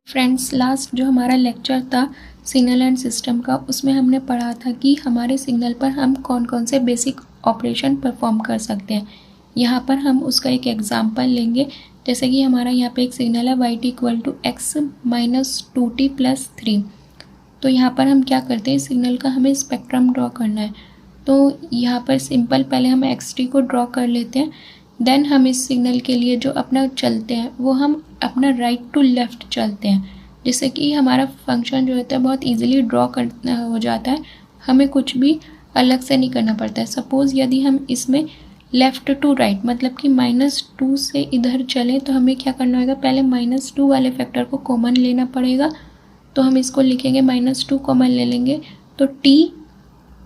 Friends, last जो हमारा lecture था सिग्नल एंड सिस्टम का, उसमें हमने पढ़ा था कि हमारे सिग्नल पर हम कौन कौन से बेसिक ऑपरेशन परफॉर्म कर सकते हैं। यहाँ पर हम उसका एक एग्जांपल लेंगे। जैसे कि हमारा यहाँ पे एक सिग्नल है y = x - 2t + 3। तो यहाँ पर हम क्या करते हैं, सिग्नल का हमें स्पेक्ट्रम ड्रॉ करना है। तो यहाँ पर सिंपल पहले हम x को ड्रॉ कर लेते हैं। देन हम इस सिग्नल के लिए जो अपना चलते हैं वो हम अपना राइट टू लेफ़्ट चलते हैं, जिससे कि हमारा फंक्शन जो होता है बहुत इजीली ड्रॉ करना हो जाता है। हमें कुछ भी अलग से नहीं करना पड़ता है। सपोज़ यदि हम इसमें लेफ़्ट टू राइट मतलब कि -2 से इधर चलें तो हमें क्या करना होगा, पहले -2 वाले फैक्टर को कॉमन लेना पड़ेगा। तो हम इसको लिखेंगे -2 कॉमन ले लेंगे तो t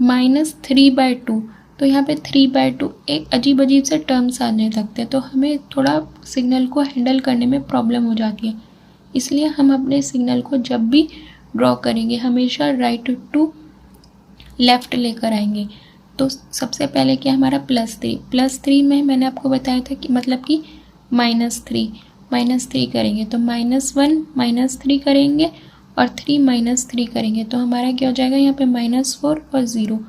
-3/2। तो यहाँ पे 3/2 एक अजीब अजीब से टर्म्स आने लगते हैं, तो हमें थोड़ा सिग्नल को हैंडल करने में प्रॉब्लम हो जाती है। इसलिए हम अपने सिग्नल को जब भी ड्रॉ करेंगे हमेशा राइट टू लेफ़्ट लेकर आएंगे। तो सबसे पहले क्या हमारा +3 में मैंने आपको बताया था कि मतलब कि -3 करेंगे तो -1 -3 करेंगे और 3 - 3 करेंगे तो हमारा क्या हो जाएगा, यहाँ पे -4 और 0।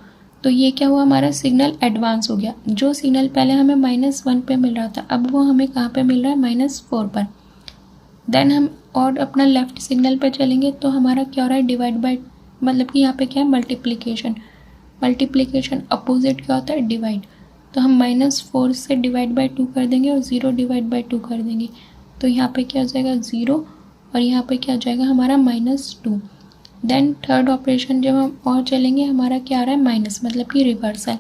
तो ये क्या हुआ, हमारा सिग्नल एडवांस हो गया। जो सिग्नल पहले हमें -1 पे मिल रहा था अब वो हमें कहाँ पे मिल रहा है, -4 पर। देन हम और अपना लेफ़्ट सिग्नल पे चलेंगे तो हमारा क्या हो रहा है, डिवाइड बाय मतलब कि यहाँ पे क्या है, मल्टीप्लिकेशन अपोजिट क्या होता है, डिवाइड। तो हम -4 से डिवाइड बाय 2 कर देंगे और 0 डिवाइड बाय 2 कर देंगे तो यहाँ पे क्या हो जाएगा, 0 और यहाँ पे क्या हो जाएगा हमारा -2। देन थर्ड ऑपरेशन जब हम और चलेंगे हमारा क्या आ रहा है, माइनस मतलब कि रिवर्सल।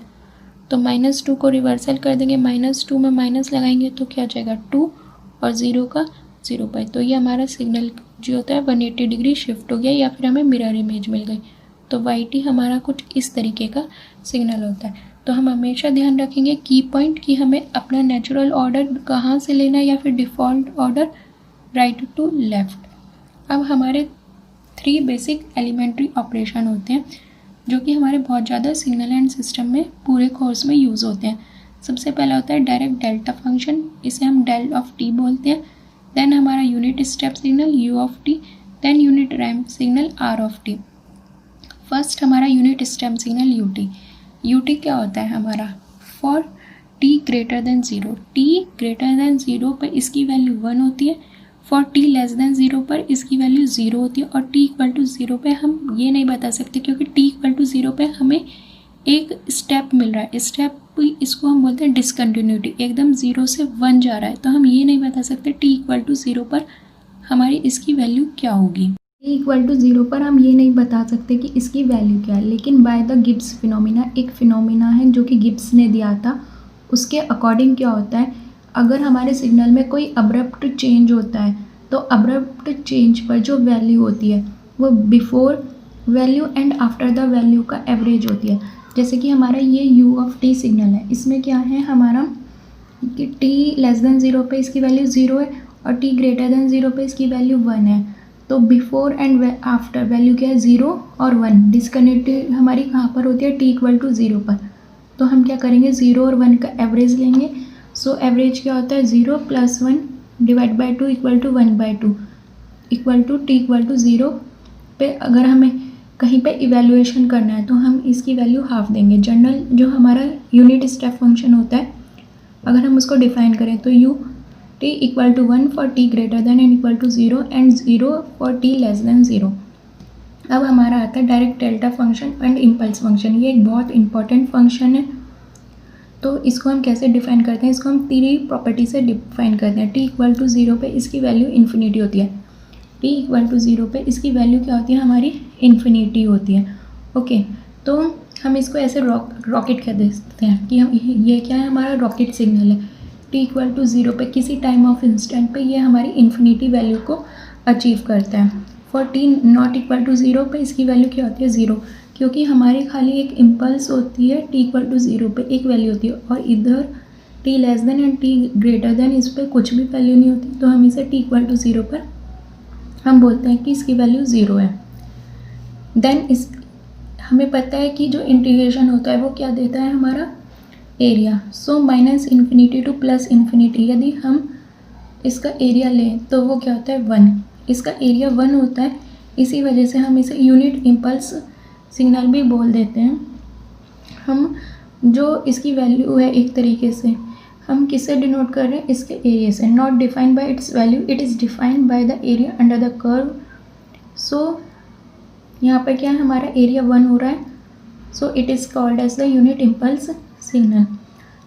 तो -2 को रिवर्सल कर देंगे, -2 में माइनस लगाएंगे तो क्या हो जाएगा 2 और 0 का 0 पर। तो ये हमारा सिग्नल जो होता है 180 डिग्री शिफ्ट हो गया या फिर हमें मिरर इमेज मिल गई। तो YT हमारा कुछ इस तरीके का सिग्नल होता है। तो हम हमेशा ध्यान रखेंगे की पॉइंट कि हमें अपना नेचुरल ऑर्डर कहाँ से लेना है या फिर default order right to left. अब हमारे 3 बेसिक एलिमेंट्री ऑपरेशन होते हैं जो कि हमारे बहुत ज़्यादा सिग्नल एंड सिस्टम में पूरे कोर्स में यूज़ होते हैं। सबसे पहला होता है डायरेक्ट डेल्टा फंक्शन, इसे हम डेल ऑफ टी बोलते हैं। देन हमारा unit step signal U of t, then unit ramp signal R of t. First हमारा यूनिट स्टेप सिग्नल UT क्या होता है हमारा, for t greater than 0, t greater than 0 पर इसकी वैल्यू 1 होती है, फॉर t लेस देन 0 पर इसकी वैल्यू 0 होती है और t = 0 पे हम ये नहीं बता सकते क्योंकि t = 0 पे हमें एक स्टेप मिल रहा है। स्टेप इसको हम बोलते हैं डिसकंटिन्यूटी, एकदम 0 से 1 जा रहा है तो हम ये नहीं बता सकते t = 0 पर हमारी इसकी वैल्यू क्या होगी। t = 0 पर हम ये नहीं बता सकते कि इसकी वैल्यू क्या है, लेकिन बाय द गिब्स फिनोमिना, एक फिनोमिना है जो कि गिब्स ने दिया था, उसके अकॉर्डिंग क्या होता है, अगर हमारे सिग्नल में कोई अब्रप्ट चेंज होता है तो अब्रप्ट चेंज पर जो वैल्यू होती है वो before value and after the value का एवरेज होती है। जैसे कि हमारा ये U ऑफ टी सिग्नल है, इसमें क्या है हमारा कि t लेस देन 0 पे इसकी वैल्यू 0 है और t ग्रेटर देन 0 पे इसकी वैल्यू 1 है। तो बिफोर एंड आफ्टर वैल्यू क्या है, 0 और 1। डिसकनेक्टिविटी हमारी कहाँ पर होती है, t = 0 पर। तो हम क्या करेंगे, 0 और 1 का एवरेज लेंगे। सो एवरेज क्या होता है, 0 + 1 divide by 2 = 1/2 equal to t = 0 पे अगर हमें कहीं पे इवैल्यूएशन करना है तो हम इसकी वैल्यू हाफ देंगे। जनरल जो हमारा यूनिट स्टेप फंक्शन होता है अगर हम उसको डिफाइन करें तो UT = 1 for t greater than and equal to 0 and 0 for t less than 0। अब हमारा आता है direct delta function and impulse function. ये एक बहुत इंपॉर्टेंट फंक्शन है। तो इसको हम कैसे डिफाइन करते हैं, इसको हम 3 प्रॉपर्टी से डिफाइन करते हैं। t = 0 पे इसकी वैल्यू इन्फिनिटी होती है, t = 0 पे इसकी वैल्यू क्या होती है, हमारी इन्फिनिटी होती है। ओके, तो हम इसको ऐसे रॉकेट कह देते हैं कि हम ये क्या है, हमारा रॉकेट सिग्नल है। t = 0 पे किसी टाइम ऑफ इंस्टेंट पे ये हमारी इन्फिनिटी वैल्यू को अचीव करता है। फॉर t ≠ 0 पे इसकी वैल्यू क्या होती है, 0, क्योंकि हमारी खाली एक इम्पल्स होती है, t = 0 पे एक वैल्यू होती है और इधर t less then and t greater then इस पर कुछ भी वैल्यू नहीं होती। तो हम इसे t = 0 पर हम बोलते हैं कि इसकी वैल्यू 0 है। देन इस हमें पता है कि जो इंटीग्रेशन होता है वो क्या देता है, हमारा एरिया। सो -∞ to +∞, यदि हम इसका एरिया लें तो वो क्या होता है 1। इसका एरिया 1 होता है, इसी वजह से हम इसे यूनिट इम्पल्स सिग्नल भी बोल देते हैं। हम जो इसकी वैल्यू है एक तरीके से हम किससे डिनोट कर रहे हैं, इसके एरिया से। Not defined by its value, it is defined by the area under the curve. So यहाँ पर क्या है, हमारा एरिया 1 हो रहा है, so it is called as the unit impulse signal.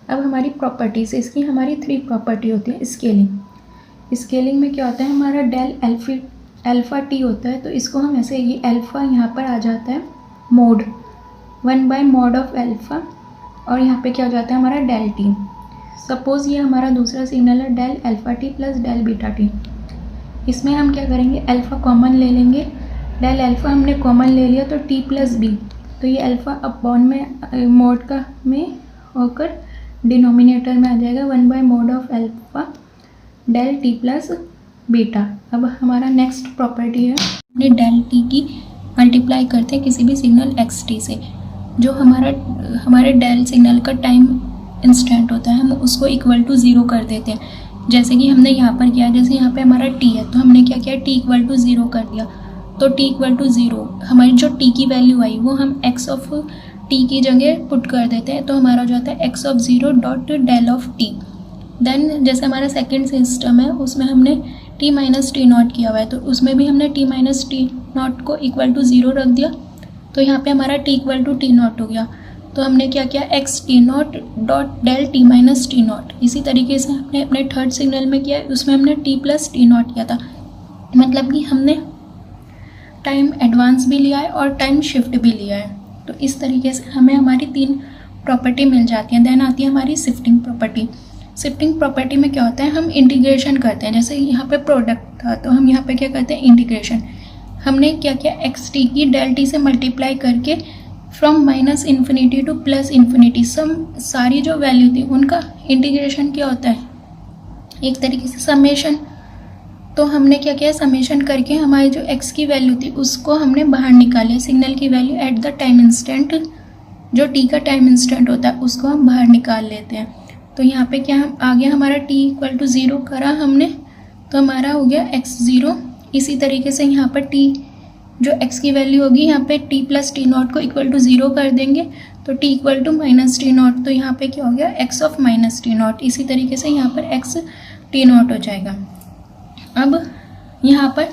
अब हमारी प्रॉपर्टीज, इसकी हमारी 3 प्रॉपर्टी होती है। स्केलिंग में क्या होता है, हमारा डेल अल्फ़ा टी होता है, तो इसको हम ऐसे, ये अल्फ़ा यहाँ पर आ जाता है मोड 1/mod ऑफ अल्फ़ा, और यहाँ पे क्या हो जाता है हमारा डेल टी। सपोज़ ये हमारा दूसरा सिग्नल है del alpha t plus del beta t. इसमें हम क्या करेंगे, अल्फ़ा कॉमन ले लेंगे, डेल अल्फ़ा हमने कॉमन ले लिया तो टी प्लस बी, तो ये अल्फ़ा अपॉन में मोड का में होकर डिनोमिनेटर में आ जाएगा 1/mod of alpha del t plus beta. अब हमारा नेक्स्ट प्रॉपर्टी है, हमने डेल टी की मल्टीप्लाई करते हैं किसी भी सिग्नल एक्स टी से, जो हमारे डेल सिग्नल का टाइम इंस्टेंट होता है, हम उसको इक्वल टू 0 कर देते हैं। जैसे कि हमने यहाँ पर किया, जैसे यहाँ पे हमारा t है तो हमने क्या किया, t इक्वल टू 0 कर दिया, तो t इक्वल टू 0 हमारी जो t की वैल्यू आई वो हम x ऑफ t की जगह पुट कर देते हैं, तो हमारा हो जाता है x of 0 dot del of t। Then जैसे हमारा सेकेंड सिस्टम है उसमें हमने t माइनस टी नॉट किया हुआ है, तो उसमें भी हमने t माइनस टी नॉट को इक्वल टू 0 रख दिया, तो यहाँ पे हमारा t equal to t nought हो गया। तो हमने क्या किया, x t nought dot del t minus t nought. इसी तरीके से हमने अपने थर्ड सिग्नल में किया, उसमें हमने t प्लस टी नॉट किया था, मतलब कि हमने टाइम एडवांस भी लिया है और टाइम शिफ्ट भी लिया है। तो इस तरीके से हमें हमारी 3 प्रॉपर्टी मिल जाती हैं। देन आती है हमारी शिफ्टिंग प्रॉपर्टी। शिफ्टिंग प्रॉपर्टी में क्या होता है, हम इंटीग्रेशन करते हैं। जैसे यहाँ पे प्रोडक्ट था तो हम यहाँ पे क्या करते हैं, इंटीग्रेशन। हमने क्या किया, एक्स टी की डेल टी से मल्टीप्लाई करके from minus infinity two plus infinity सारी जो वैल्यू थी उनका इंटीग्रेशन क्या होता है, एक तरीके से समेशन। तो हमने क्या किया, समेशन करके हमारी जो x की वैल्यू थी उसको हमने बाहर निकाली, सिग्नल की value at the time instant, जो t का टाइम इंस्टेंट होता है उसको हम बाहर निकाल लेते हैं। तो यहाँ पे क्या हम आ गया, हमारा t इक्वल टू 0 करा हमने, तो हमारा हो गया x 0। इसी तरीके से यहाँ पर t जो x की वैल्यू होगी, यहाँ पे t प्लस टी नॉट को इक्वल टू 0 कर देंगे, तो t equal to minus t nought, तो यहाँ पे क्या हो गया, x of minus t nought. इसी तरीके से यहाँ पर x टी नॉट हो जाएगा। अब यहाँ पर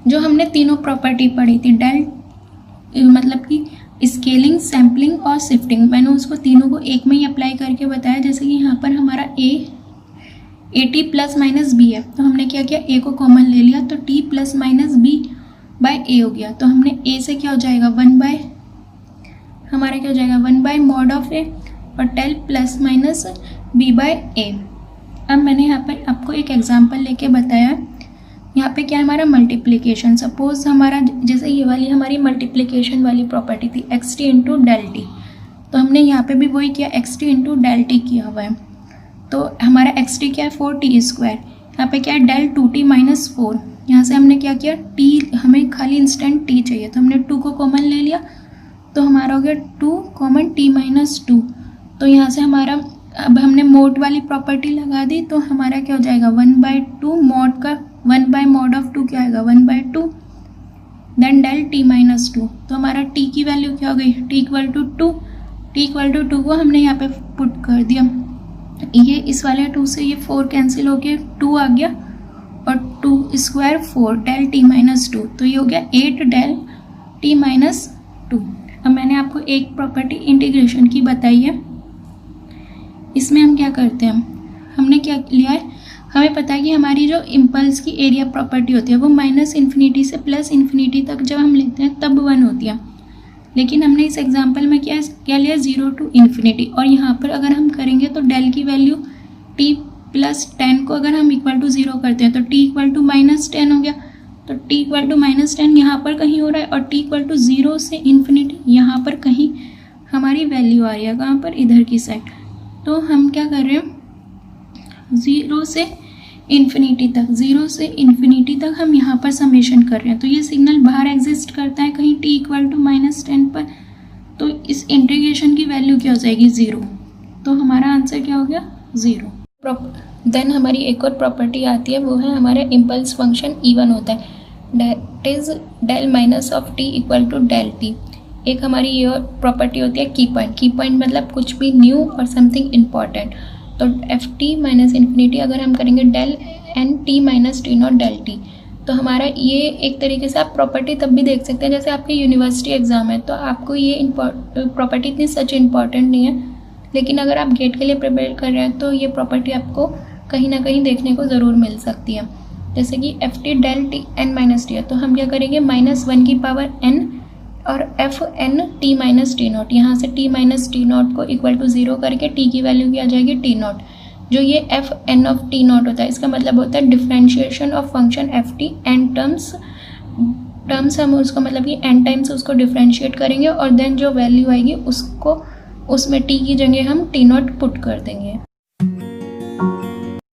जो हमने तीनों प्रॉपर्टी पढ़ी थी, डेल मतलब कि स्केलिंग, सैम्पलिंग और शिफ्टिंग, मैंने उसको तीनों को एक में ही अप्लाई करके बताया। जैसे कि यहाँ पर हमारा a t plus minus b है, तो हमने क्या किया, ए को कॉमन ले लिया, तो T plus minus B by A हो गया। तो हमने ए से क्या हो जाएगा, 1/mod ऑफ ए और del plus minus B by A. अब मैंने यहाँ पर आपको एक एग्जांपल लेके बताया, यहाँ पे क्या है हमारा मल्टीप्लिकेशन। सपोज हमारा जैसे ये वाली हमारी मल्टीप्लिकेशन वाली प्रॉपर्टी थी x t into del t, तो हमने यहाँ पे भी वही किया, x t into del t किया हुआ है। तो हमारा एक्स टी क्या है, 4t²। यहाँ पे क्या है, डेल 2t माइनस 4। यहाँ से हमने क्या किया, t हमें खाली इंस्टेंट t चाहिए, तो हमने 2 को कॉमन ले लिया, तो हमारा हो गया 2 कॉमन t माइनस 2। तो यहाँ से हमारा अब हमने मोड वाली प्रॉपर्टी लगा दी, तो हमारा क्या हो जाएगा, 1/2 मोड का 1/mod ऑफ 2 क्या आएगा, 1/2 देन डेल t माइनस 2। तो हमारा t की वैल्यू क्या हो गई, t equal to 2। t equal to 2 को हमने यहाँ पे पुट कर दिया, ये इस वाले 2 से ये 4 कैंसिल हो गया, 2 आ गया, और 2² 4 डेल t माइनस 2, तो ये हो गया 8 डेल t माइनस 2। अब मैंने आपको एक प्रॉपर्टी इंटीग्रेशन की बताई है, इसमें हम क्या करते हैं, हमने क्या लिया है, हमें पता है कि हमारी जो इम्पल्स की एरिया प्रॉपर्टी होती है वो माइनस इन्फिनिटी से प्लस इन्फिनिटी तक जब हम लेते हैं तब 1 होती है, लेकिन हमने इस एग्जांपल में क्या लिया, 0 टू इन्फिनिटी। और यहाँ पर अगर हम करेंगे तो डेल की वैल्यू t प्लस 10 को अगर हम इक्वल टू 0 करते हैं तो t इक्वल टू माइनस 10 हो गया, तो t इक्वल टू माइनस 10 यहाँ पर कहीं हो रहा है, और t इक्वल टू 0 से इन्फिनिटी यहाँ पर कहीं हमारी वैल्यू आ रही है, कहाँ पर, इधर की साइड। तो हम क्या कर रहे हैं, 0 से इन्फिनिटी तक हम यहाँ पर समेशन कर रहे हैं। तो ये सिग्नल बाहर एग्जिस्ट करता है कहीं t इक्वल टू माइनस 10 पर, तो इस इंटीग्रेशन की वैल्यू क्या हो जाएगी, 0। तो हमारा आंसर क्या हो गया, 0। देन हमारी एक और प्रॉपर्टी आती है, वो है हमारा इम्पल्स फंक्शन इवन होता है, that is del minus of t equal to del t. एक हमारी ये और प्रॉपर्टी होती है की पॉइंट। की पॉइंट मतलब कुछ भी न्यू और समथिंग इम्पॉर्टेंट। तो एफ टी माइनस इन्फिनिटी अगर हम करेंगे del n t minus t nought del t, तो हमारा ये एक तरीके से आप प्रॉपर्टी तब भी देख सकते हैं जैसे आपके यूनिवर्सिटी एग्जाम है, तो आपको ये प्रॉपर्टी इतनी सच इम्पॉर्टेंट नहीं है, लेकिन अगर आप गेट के लिए प्रिपेयर कर रहे हैं तो ये प्रॉपर्टी आपको कहीं ना कहीं देखने को ज़रूर मिल सकती है। जैसे कि f t del t n minus t है, तो हम क्या करेंगे -1 की पावर n और f n t minus t nought, यहाँ से टी माइनस टी नॉट को इक्वल टू 0 करके टी की वैल्यू क्या आ जाएगी टी नॉट। जो ये f n of t nought होता है, इसका मतलब होता है differentiation of function f t in terms हम उसको मतलब कि एन टाइम्स उसको डिफरेंशिएट करेंगे और देन जो वैल्यू आएगी उसको उसमें टी की जगह हम टी नॉट पुट कर देंगे।